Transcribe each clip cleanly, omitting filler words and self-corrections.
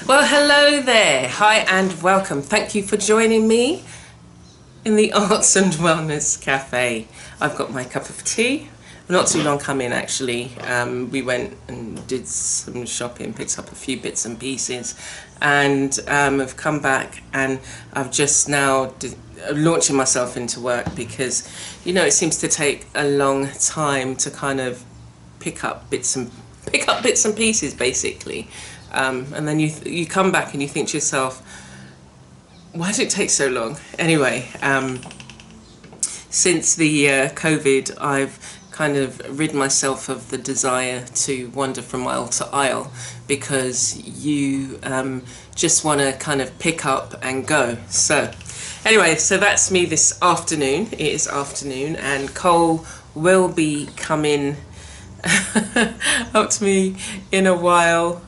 Well, hello there. Hi and welcome. Thank you for joining me in the Arts and Wellness Cafe. I've got my cup of tea. Not too long coming actually. We went and did some shopping, picked up a few bits and pieces, and I've come back and I've just now launching myself into work because, you know, it seems to take a long time to kind of pick up bits and pieces basically. And then you come back and you think to yourself, why did it take so long? Anyway, since the COVID, I've kind of rid myself of the desire to wander from aisle to aisle because you just want to kind of pick up and go. So anyway, so that's me this afternoon. It is afternoon and Cole will be coming up to me in a while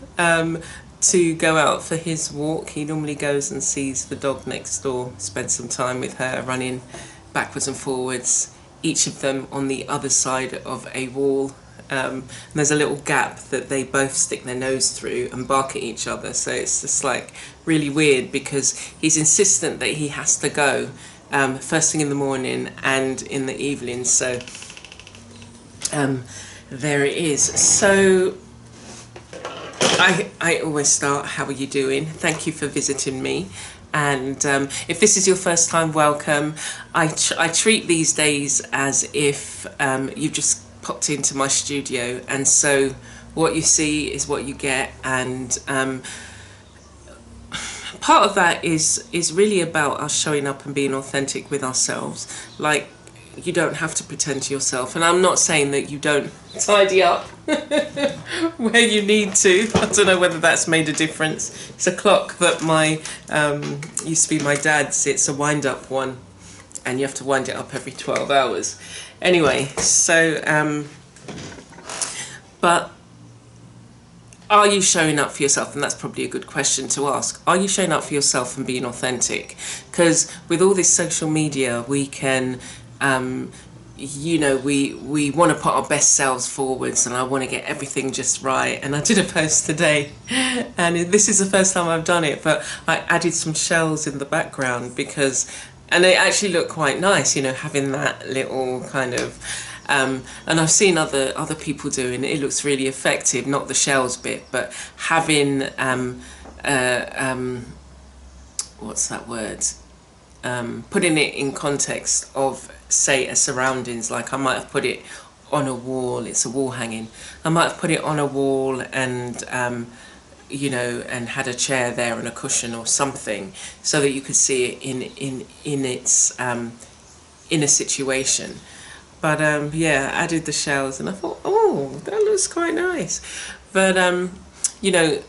to go out for his walk. He normally goes and sees the dog next door, spends some time with her, running backwards and forwards, each of them on the other side of a wall. And there's a little gap that they both stick their nose through and bark at each other. So it's just like really weird because he's insistent that he has to go first thing in the morning and in the evening. So there it is. So I always start, how are you doing? Thank you for visiting me. And if this is your first time, welcome. I treat these days as if you've just popped into my studio, and so what you see is what you get. And part of that is really about us showing up and being authentic with ourselves. Like, you don't have to pretend to yourself, and I'm not saying that you don't tidy up where you need to. I don't know whether that's made a difference. It's a clock that my used to be my dad's. It's a wind-up one, and you have to wind it up every 12 hours. Anyway, so but are you showing up for yourself? And that's probably a good question to ask. Are you showing up for yourself and being authentic? Because with all this social media, we can you know, we want to put our best selves forwards, and I want to get everything just right. And I did a post today, and this is the first time I've done it, but I added some shells in the background because, and they actually look quite nice, you know, having that little kind of and I've seen other people doing it. It looks really effective, not the shells bit, but having what's that word, putting it in context of, say, a surroundings. Like I might have put it on a wall, it's a wall hanging, I might have put it on a wall and you know, and had a chair there and a cushion or something, so that you could see it in its in a situation. But yeah, I added the shells and I thought, oh, that looks quite nice. But you know,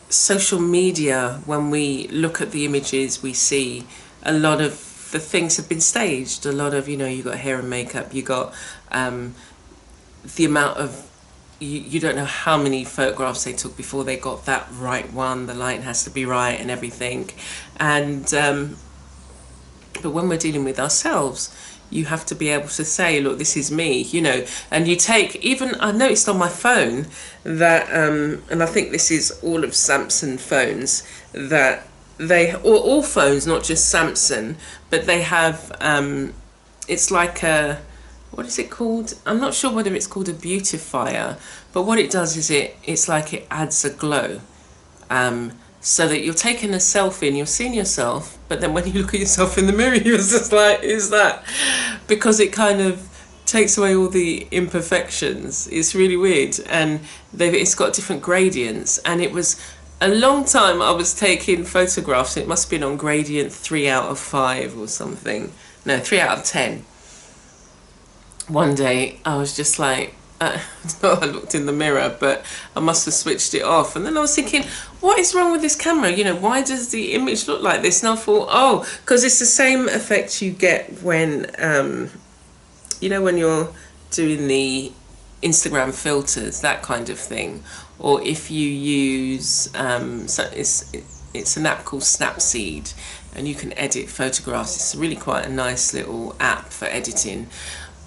social media, when we look at the images, we see a lot of the things have been staged. A lot of, you know, you got hair and makeup, you got the amount of, you don't know how many photographs they took before they got that right one. The light has to be right and everything. And but when we're dealing with ourselves, you have to be able to say, look, this is me, you know. And you take, even I noticed on my phone that and I think this is all of Samsung phones, that they, or all phones, not just Samsung, but they have it's like a, what is it called? I'm not sure whether it's called a beautifier, but what it does is it's like it adds a glow, so that you're taking a selfie and you're seeing yourself, but then when you look at yourself in the mirror, you're just like, is that? Because it kind of takes away all the imperfections. It's really weird, and it's got different gradients. And it was a long time I was taking photographs. It must have been on gradient 3 out of 5 or something. No, 3 out of 10. One day I was just like, I looked in the mirror, but I must have switched it off. And then I was thinking, what is wrong with this camera? You know, why does the image look like this? And I thought, oh, because it's the same effect you get when, you know, when you're doing the Instagram filters, that kind of thing. Or if you use, so it's an app called Snapseed, and you can edit photographs. It's really quite a nice little app for editing.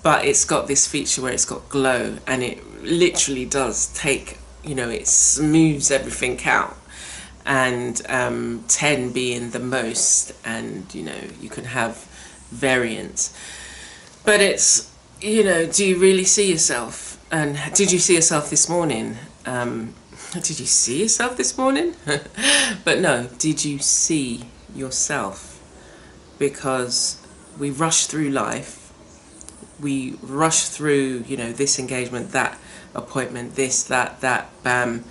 But it's got this feature where it's got glow, and it literally does take, you know, it smooths everything out. and 10 being the most, and you know, you can have variants. But it's, you know, do you really see yourself? And did you see yourself this morning? Did you see yourself this morning? But no, did you see yourself? Because we rush through life, we rush through, you know, this engagement, that appointment, this, that, bam,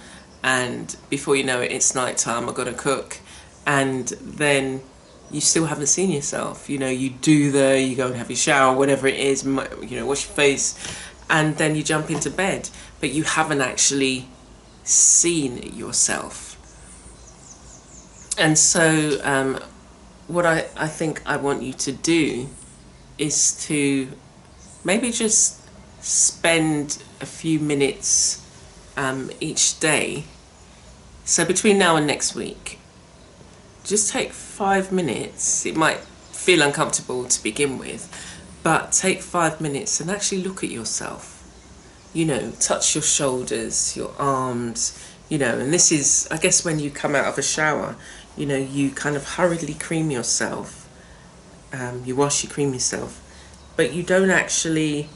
and before you know it, it's night time, I've got to cook, and then you still haven't seen yourself. You know, you go and have your shower, whatever it is, you know, wash your face, and then you jump into bed, but you haven't actually seen yourself. And so what I think I want you to do is to maybe just spend a few minutes each day. So between now and next week, just take 5 minutes. It might feel uncomfortable to begin with, but take 5 minutes and actually look at yourself. You know, touch your shoulders, your arms, you know, and this is, I guess, when you come out of a shower, you know, you kind of hurriedly cream yourself. You wash, you cream yourself, but you don't actually,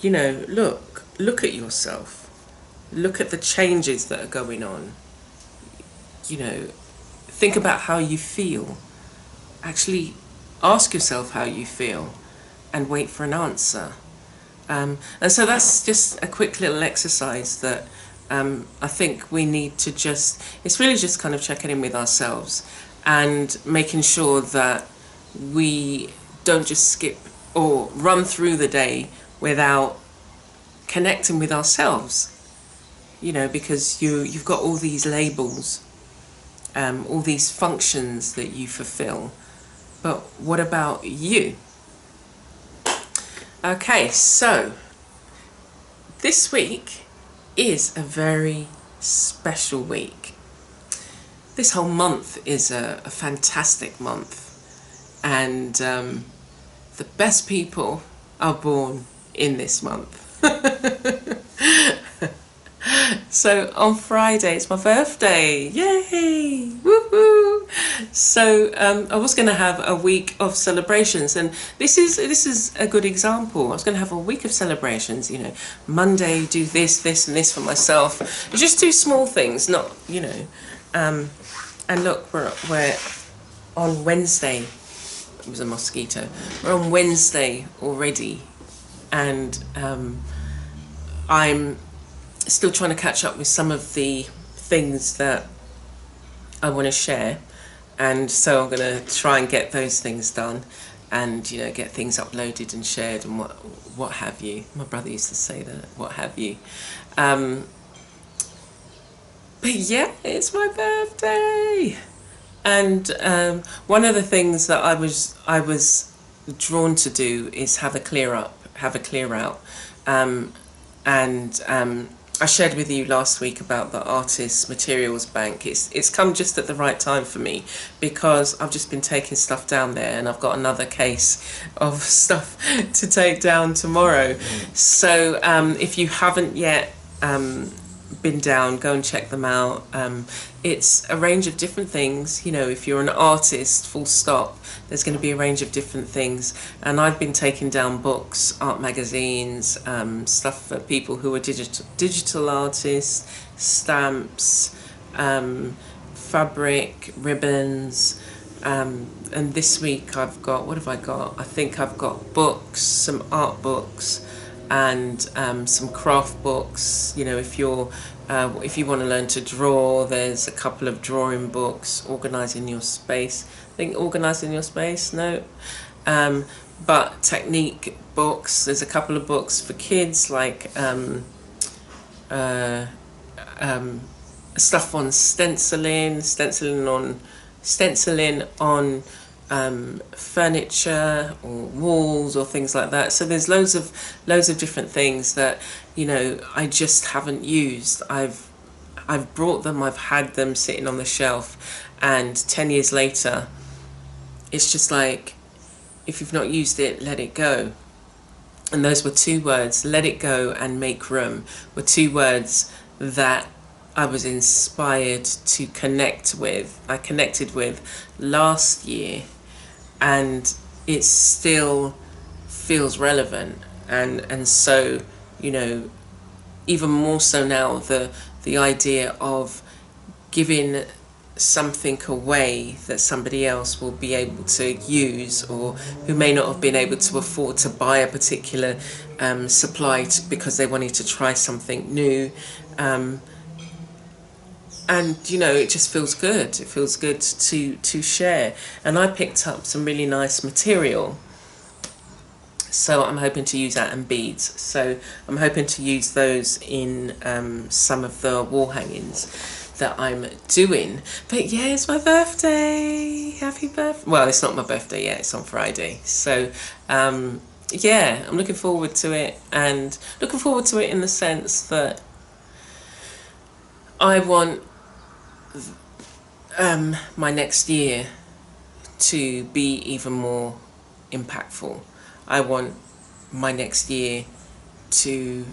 you know, look at yourself. Look at the changes that are going on. You know, think about how you feel. Actually ask yourself how you feel and wait for an answer. And so that's just a quick little exercise that I think we need to just, it's really just kind of checking in with ourselves and making sure that we don't just skip or run through the day without connecting with ourselves. You know, because you've got all these labels, all these functions that you fulfill, but what about you? Okay, so this week is a very special week. This whole month is a fantastic month, and the best people are born in this month. So on Friday, it's my birthday. Yay! Woohoo! So I was going to have a week of celebrations, and this is a good example. I was going to have a week of celebrations. You know, Monday do this, this, and this for myself. Just do small things, not, you know. And look, we're on Wednesday. It was a mosquito. We're on Wednesday already, and I'm still trying to catch up with some of the things that I want to share, and so I'm going to try and get those things done, and you know, get things uploaded and shared and what have you. My brother used to say that, what have you. But yeah, it's my birthday, and one of the things that I was drawn to do is have a clear out, and I shared with you last week about the Artist Materials Bank. It's come just at the right time for me, because I've just been taking stuff down there, and I've got another case of stuff to take down tomorrow. So if you haven't yet been down, go and check them out. It's a range of different things. You know, if you're an artist, full stop, there's going to be a range of different things. And I've been taking down books, art magazines, stuff for people who are digital artists, stamps, fabric, ribbons. And this week I've got, what have I got? I think I've got books, some art books, and some craft books. You know, if you want to learn to draw, there's a couple of drawing books. Organising Your Space, I think Organising Your Space, no, but technique books. There's a couple of books for kids, like stuff on stenciling on furniture or walls or things like that. So there's loads of different things that, you know, I just haven't used. I've brought them, I've had them sitting on the shelf, and 10 years later it's just like, if you've not used it, let it go. And those were two words, let it go and make room, were two words that I was inspired to connect with, I connected with last year, and it still feels relevant. And so, you know, even more so now, the idea of giving something away that somebody else will be able to use, or who may not have been able to afford to buy a particular supply because they wanted to try something new. And you know, it just feels good. It feels good to share. And I picked up some really nice material, so I'm hoping to use that, and beads. So I'm hoping to use those in some of the wall hangings that I'm doing. But yeah, it's my birthday. Happy birthday. Well, it's not my birthday yet, it's on Friday. So yeah, I'm looking forward to it, and looking forward to it in the sense that I want my next year to be even more impactful. I want my next year to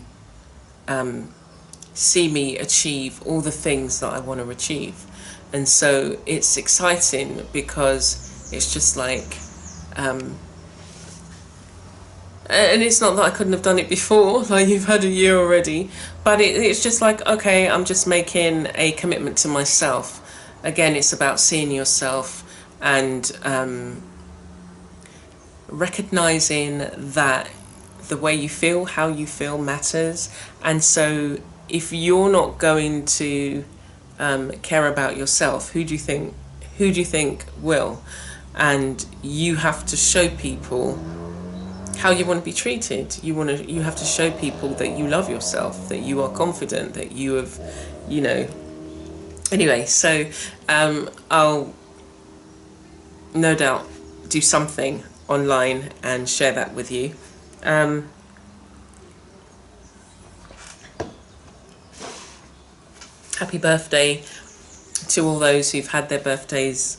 see me achieve all the things that I want to achieve. And so it's exciting because it's just like, and it's not that I couldn't have done it before, like you've had a year already, but it's just like, okay, I'm just making a commitment to myself. Again, it's about seeing yourself and recognizing that the way you feel, how you feel matters. And so if you're not going to care about yourself, who do you think will? And you have to show people how you want to be treated. You have to show people that you love yourself, that you are confident, that you have, you know. Anyway, so I'll no doubt do something online and share that with you. Happy birthday to all those who've had their birthdays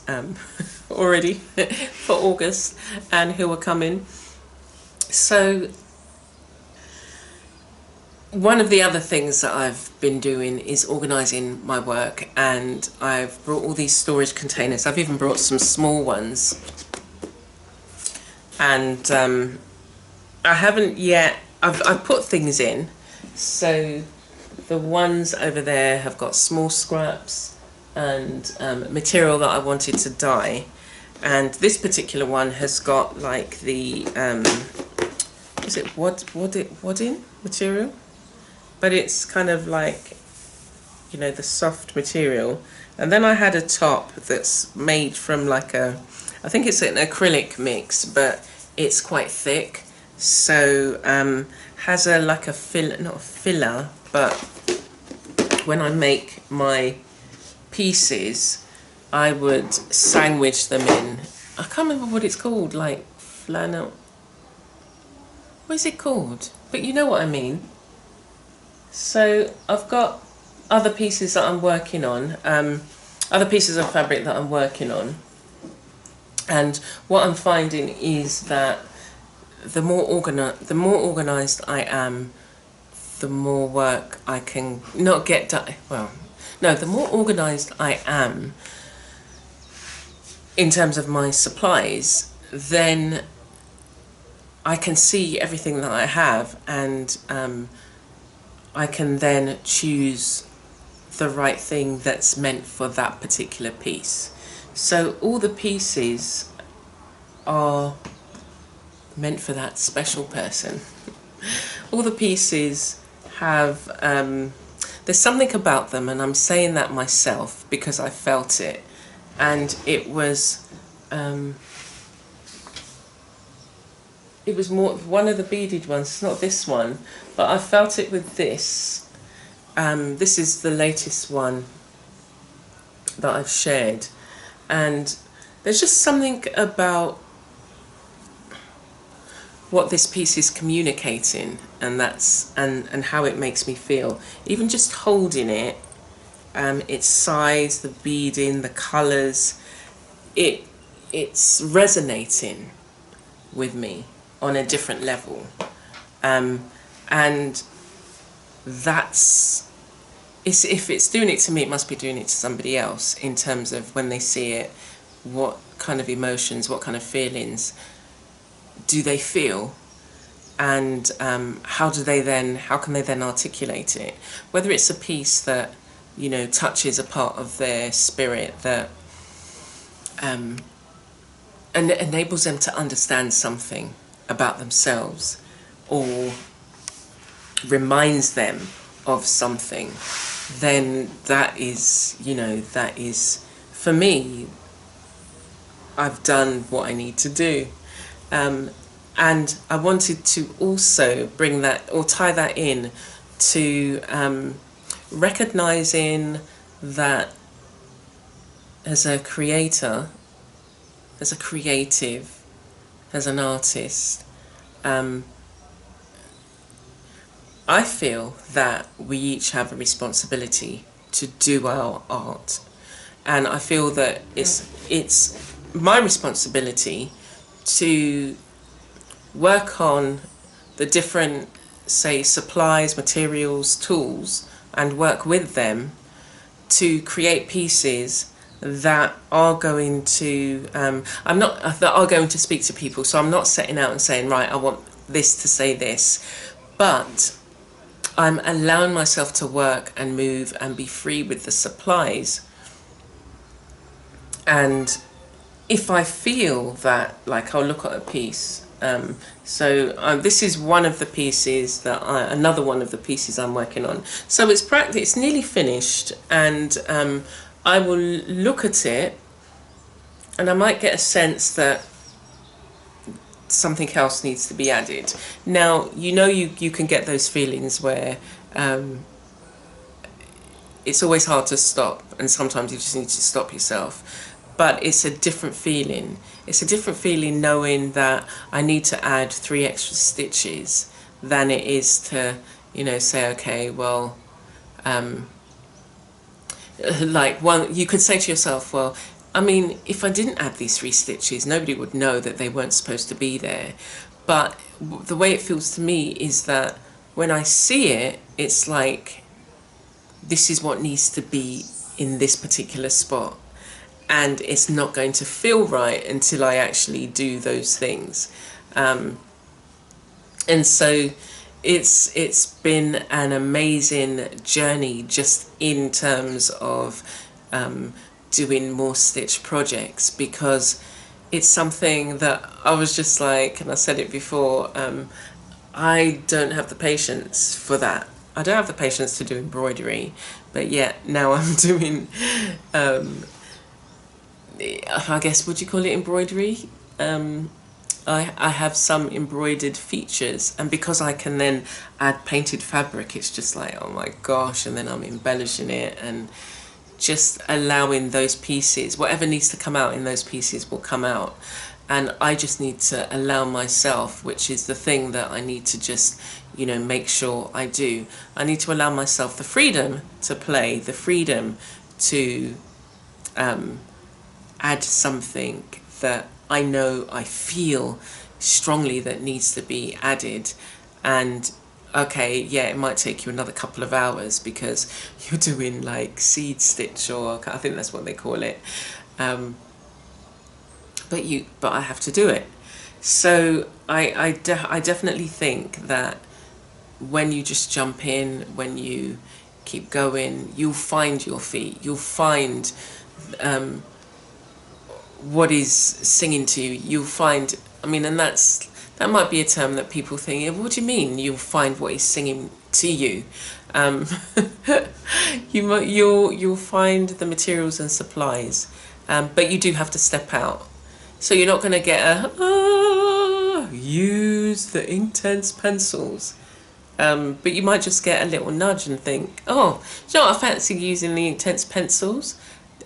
already for August and who are coming. So one of the other things that I've been doing is organising my work, and I've brought all these storage containers. I've even brought some small ones, and I haven't yet, I've put things in. So the ones over there have got small scraps and material that I wanted to dye, and this particular one has got like the is it wadding material, but it's kind of like, you know, the soft material. And then I had a top that's made from like I think it's an acrylic mix, but it's quite thick, so has a like a filler, not a filler, but when I make my pieces I would sandwich them in, I can't remember what it's called, like flannel, what is it called, but you know what I mean. So I've got other pieces that I'm working on, other pieces of fabric that I'm working on, and what I'm finding is that the more organised I am, the more work I can not get done. Well, no, the more organised I am in terms of my supplies, then I can see everything that I have, and I can then choose the right thing that's meant for that particular piece. So all the pieces are meant for that special person. All the pieces have, there's something about them, and I'm saying that myself because I felt it, and it was more one of the beaded ones. It's not this one, but I felt it with this. This is the latest one that I've shared, and there's just something about what this piece is communicating, and that's and how it makes me feel. Even just holding it, its size, the beading, the colours, it's resonating with me on a different level, and that's if it's doing it to me, it must be doing it to somebody else, in terms of when they see it, what kind of emotions, what kind of feelings do they feel, and how can they then articulate it? Whether it's a piece that, you know, touches a part of their spirit, that and enables them to understand something about themselves, or reminds them of something, then that is, you know, that is, for me, I've done what I need to do. And I wanted to also bring that, or tie that in to recognizing that as a creator, as a creative, as an artist, I feel that we each have a responsibility to do our art. And I feel that it's my responsibility to work on the different, say, supplies, materials, tools, and work with them to create pieces that are going to that are going to speak to people. So I'm not setting out and saying, right, I want this to say this, but I'm allowing myself to work and move and be free with the supplies. And if I feel that, like, I'll look at a piece. This is one of the pieces that another one of the pieces I'm working on. So it's nearly finished, and I will look at it, and I might get a sense that something else needs to be added. Now, you know, you can get those feelings where it's always hard to stop, and sometimes you just need to stop yourself. But it's a different feeling. It's a different feeling knowing that I need to add 3 extra stitches than it is to, you know, say, okay, well, like, one, you could say to yourself, well, I mean, if I didn't add these 3 stitches, nobody would know that they weren't supposed to be there. But the way it feels to me is that when I see it, it's like, this is what needs to be in this particular spot. And it's not going to feel right until I actually do those things. And so it's been an amazing journey, just in terms of doing more stitch projects, because it's something that I was just like, and I said it before, I don't have the patience for that. I don't have the patience to do embroidery, but yet now I'm doing I guess, would you call it embroidery? I have some embroidered features, and because I can then add painted fabric, it's just like, oh my gosh, and then I'm embellishing it and just allowing those pieces, whatever needs to come out in those pieces will come out. And I just need to allow myself, which is the thing that I need to just, you know, make sure I do. I need to allow myself the freedom to play, the freedom to add something that I know, I feel strongly that needs to be added. And okay, yeah, it might take you another couple of hours because you're doing like seed stitch, or I think that's what they call it. But I have to do it. So I definitely think that when you just jump in, when you keep going, you'll find your feet. You'll find what is singing to you. You'll find, I mean, and that might be a term that people think, what do you mean you'll find what is singing to you? You'll find the materials and supplies, but you do have to step out. So you're not going to get use the intense pencils, but you might just get a little nudge and think, oh, do you know what, I fancy using the intense pencils.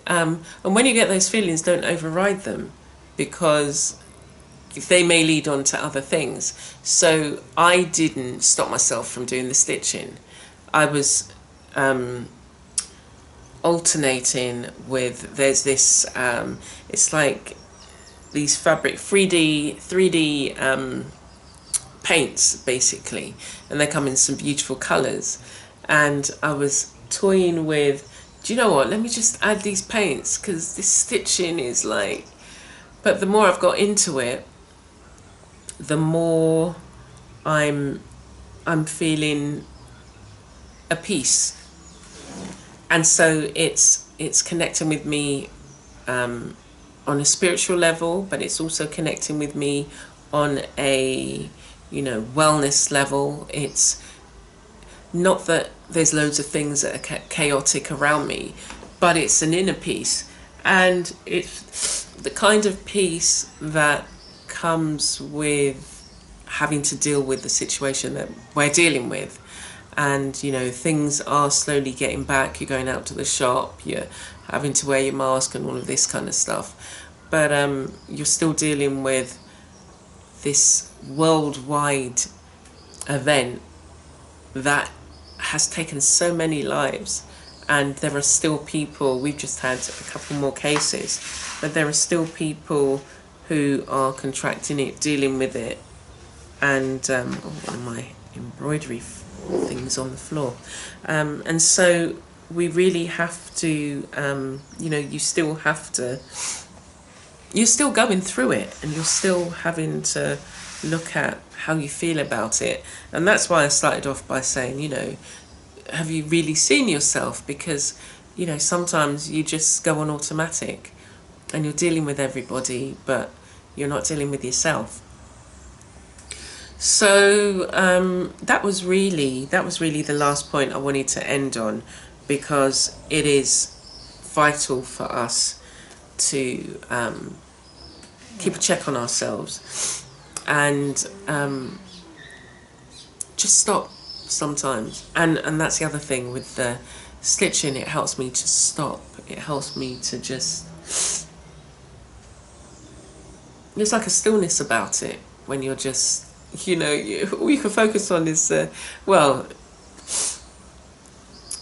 And when you get those feelings, don't override them, because they may lead on to other things. So I didn't stop myself from doing the stitching. I was alternating with, there's this, it's like these fabric 3D paints basically, and they come in some beautiful colours. And I was toying with, do you know what, let me just add these paints because this stitching is like, but the more I've got into it, the more I'm feeling a peace. And so it's connecting with me on a spiritual level, but it's also connecting with me on a, you know, wellness level. It's not that there's loads of things that are chaotic around me, but it's an inner peace. And it's the kind of peace that comes with having to deal with the situation that we're dealing with. And, you know, things are slowly getting back. You're going out to the shop, you're having to wear your mask and all of this kind of stuff. But you're still dealing with this worldwide event that has taken so many lives. And there are still people, we've just had a couple more cases, but there are still people who are contracting it, dealing with it. And one of my embroidery things on the floor. And so we really have to, you know, you're still going through it, and you're still having to look at how you feel about it. And that's why I started off by saying, you know, have you really seen yourself? Because, you know, sometimes you just go on automatic and you're dealing with everybody, but you're not dealing with yourself. So that was really the last point I wanted to end on, because it is vital for us to keep a check on ourselves and just stop sometimes. And that's the other thing with the stitching, it helps me to stop. It helps me to just, there's like a stillness about it when you're just, you know, all you can focus on is well,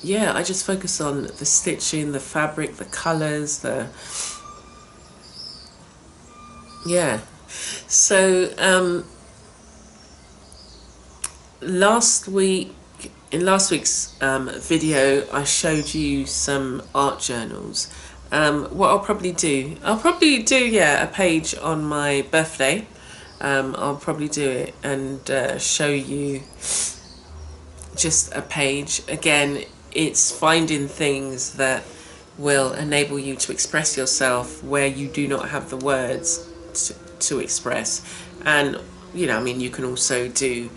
yeah, I just focus on the stitching, the fabric, the colours, yeah. So in last week's video, I showed you some art journals. What I'll probably do, yeah, a page on my birthday. I'll probably do it and show you just a page. Again, it's finding things that will enable you to express yourself where you do not have the words to express. And, you know, I mean, you can also do,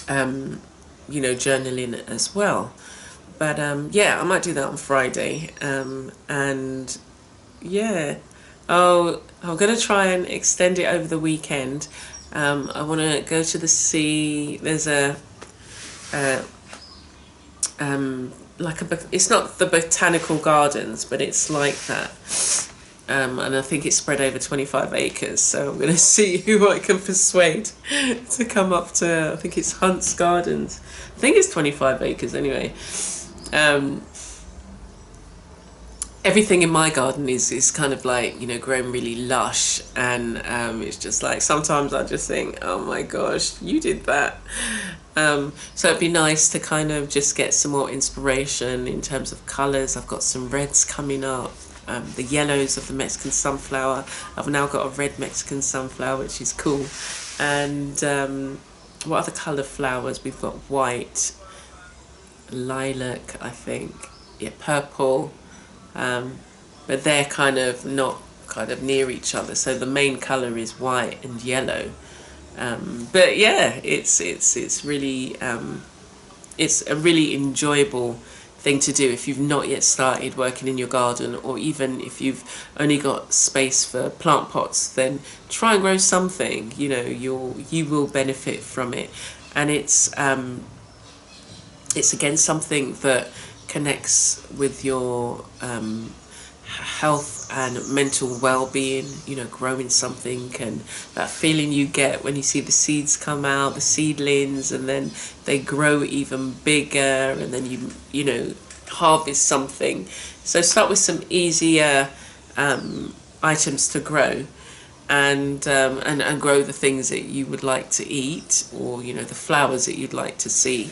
you know, journaling as well. But yeah, I might do that on Friday. And yeah, I'm going to try and extend it over the weekend. I want to go to the sea. There's it's not the botanical gardens, but it's like that. And I think it's spread over 25 acres. So I'm going to see who I can persuade to come up to, I think it's Hunt's Gardens. I think it's 25 acres anyway. Everything in my garden is kind of like, you know, grown really lush, and it's just like, sometimes I just think, oh my gosh, you did that. So it'd be nice to kind of just get some more inspiration in terms of colours. I've got some reds coming up, the yellows of the Mexican sunflower. I've now got a red Mexican sunflower, which is cool. And what other colour flowers? We've got white, lilac, I think, yeah, purple. But they're kind of not kind of near each other, so the main colour is white and yellow. But yeah, it's really it's a really enjoyable thing to do if you've not yet started working in your garden, or even if you've only got space for plant pots, then try and grow something. You know, you will benefit from it. And it's again something that connects with your health and mental well-being. You know, growing something, and that feeling you get when you see the seeds come out, the seedlings, and then they grow even bigger, and then you know, harvest something. So start with some easier items to grow, and grow the things that you would like to eat, or, you know, the flowers that you'd like to see.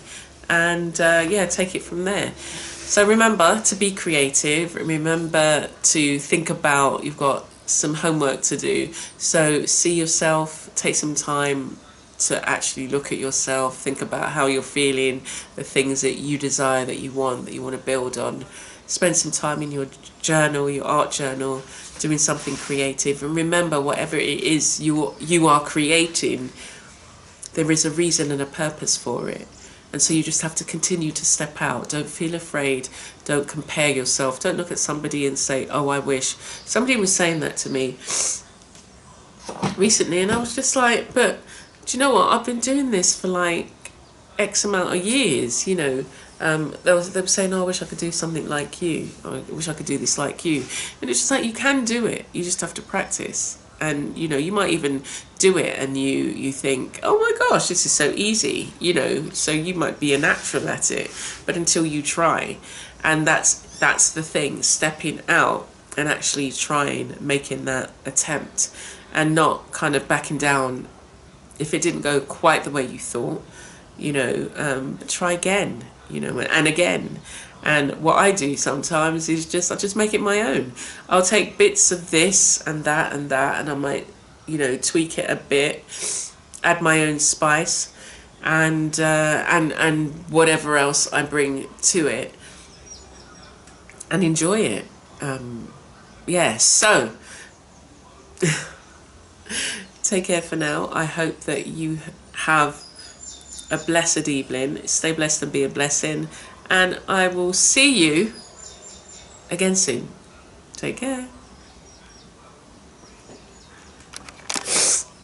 and yeah, take it from there. So remember to be creative. Remember to think about, you've got some homework to do. So see yourself, take some time to actually look at yourself, think about how you're feeling, the things that you desire, that you want to build on. Spend some time in your journal, your art journal, doing something creative. And remember, whatever it is you are creating, there is a reason and a purpose for it. And so you just have to continue to step out. Don't feel afraid. Don't compare yourself. Don't look at somebody and say, oh, I wish. Somebody was saying that to me recently, and I was just like, but do you know what? I've been doing this for like X amount of years, you know. They were saying, oh, I wish I could do something like you. Or, I wish I could do this like you. And it's just like, you can do it. You just have to practice. And, you know, you might even do it and you think, oh my gosh, this is so easy, you know, so you might be a natural at it, but until you try. And that's the thing, stepping out and actually trying, making that attempt, and not kind of backing down if it didn't go quite the way you thought, you know, try again, you know, and again. And what I do sometimes is I just make it my own. I'll take bits of this and that, and I might, you know, tweak it a bit, add my own spice, and whatever else I bring to it, and enjoy it. Yeah, so take care for now. I hope that you have a blessed evening. Stay blessed and be a blessing. And I will see you again soon. Take care.